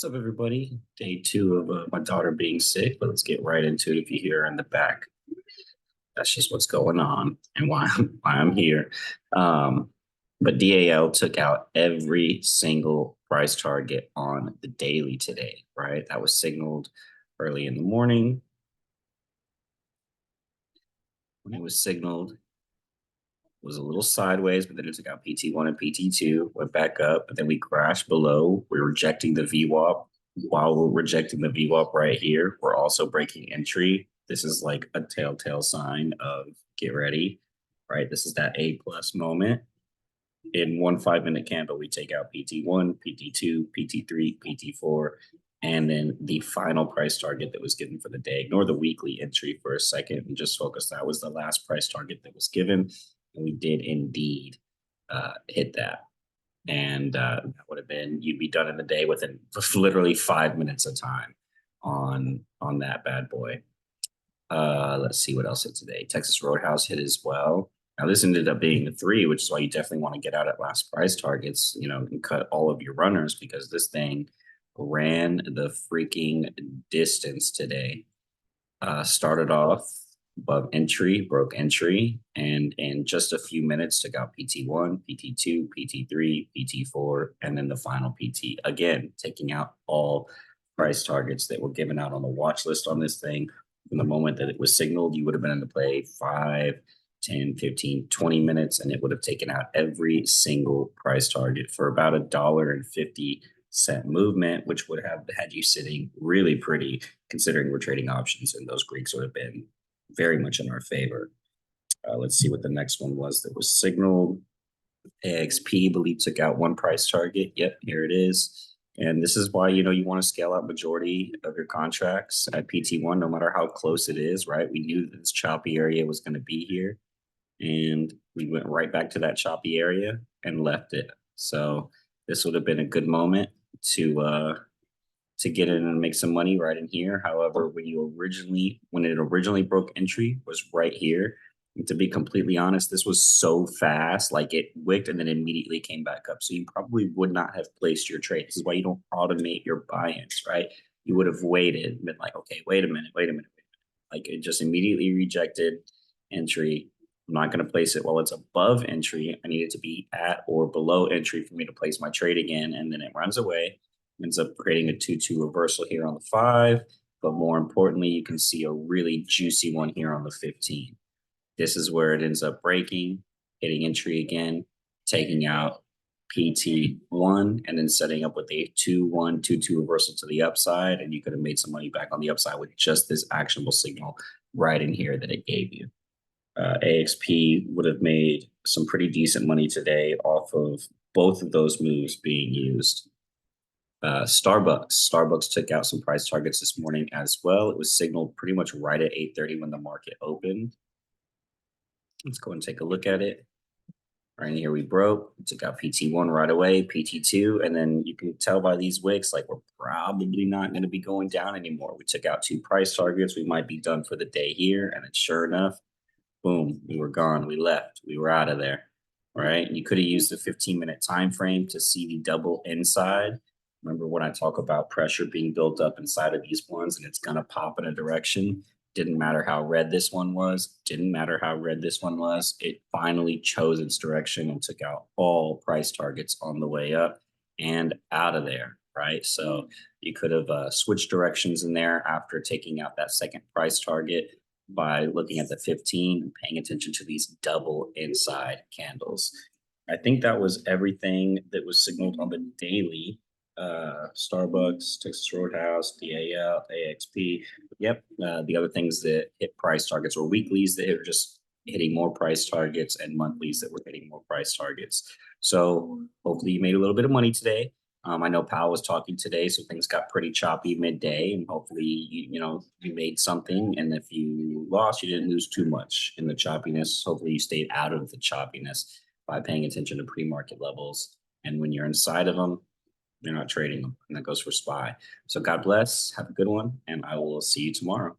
What's up, everybody? Day two of my daughter being sick, but let's get right into it. If you hear her in the back, that's just what's going on and why I'm here. Um, but DAL took out every single price target on the daily today, right? That was signaled early in the morning. When it was signaled, was a little sideways, but then it took out PT1 and PT2, went back up, but then we crashed below. We're rejecting the VWAP. While we're rejecting the VWAP right here, we're also breaking entry. This is like a telltale sign of get ready, right? This is that A plus moment. In 1 5 minute candle, we take out PT1, PT2, PT3, PT4, and then the final price target that was given for the day. Ignore the weekly entry for a second and just focus. That was the last price target that was given. And we did indeed hit that. And that would have been, you'd be done in the day within literally 5 minutes of time on that bad boy. Let's see what else hit today. Texas Roadhouse hit as well. Now this ended up being a 3, which is why you definitely want to get out at last price targets, and cut all of your runners because this thing ran the freaking distance today. Started off above entry, broke entry, and in just a few minutes took out PT1, PT2, PT3, PT4, and then the final PT. Again, taking out all price targets that were given out on the watch list on this thing. From the moment that it was signaled, you would have been in the play 5, 10, 15, 20 minutes, and it would have taken out every single price target for about $1.50 movement, which would have had you sitting really pretty, considering we're trading options, and those Greeks would have been very much in our favor. Let's see what the next one was that was signaled. AXP, believe, took out one price target. Yep, here it is. And this is why, you want to scale out majority of your contracts at PT1, no matter how close it is, right? We knew that this choppy area was going to be here. And we went right back to that choppy area and left it. So this would have been a good moment to get in and make some money right in here. However, when it originally broke entry was right here. And to be completely honest, this was so fast, like it wicked and then immediately came back up. So you probably would not have placed your trade. This is why you don't automate your buy-ins, right? You would have waited and been like, okay, wait a minute. Like it just immediately rejected entry. I'm not going to place it while it's above entry. I need it to be at or below entry for me to place my trade again. And then it runs away, ends up creating a 2-2 reversal here on the 5. But more importantly, you can see a really juicy one here on the 15. This is where it ends up breaking, hitting entry again, taking out PT1, and then setting up with a 2-1, 2-2 reversal to the upside. And you could have made some money back on the upside with just this actionable signal right in here that it gave you. AXP would have made some pretty decent money today off of both of those moves being used. Starbucks took out some price targets this morning as well. It was signaled pretty much right at 8:30 when the market opened. Let's go and take a look at it. Right here we broke. We took out PT1 right away, PT2, and then you can tell by these wicks, like we're probably not going to be going down anymore. We took out 2 price targets. We might be done for the day here, and then sure enough, boom, we were gone. We left. We were out of there. Right? You could have used the 15-minute time frame to see the double inside. Remember when I talk about pressure being built up inside of these ones and it's going to pop in a direction? Didn't matter how red this one was. Didn't matter how red this one was. It finally chose its direction and took out all price targets on the way up and out of there, right? So you could have switched directions in there after taking out that second price target by looking at the 15 and paying attention to these double inside candles. I think that was everything that was signaled on the daily. Starbucks, Texas Roadhouse, DAL, AXP. Yep. The other things that hit price targets were weeklies that are just hitting more price targets and monthlies that were hitting more price targets. So hopefully you made a little bit of money today. I know Powell was talking today, so things got pretty choppy midday, and hopefully you made something. And if you lost, you didn't lose too much in the choppiness. Hopefully you stayed out of the choppiness by paying attention to pre-market levels. And when you're inside of them, you're not trading them, and that goes for SPY. So God bless. Have a good one, and I will see you tomorrow.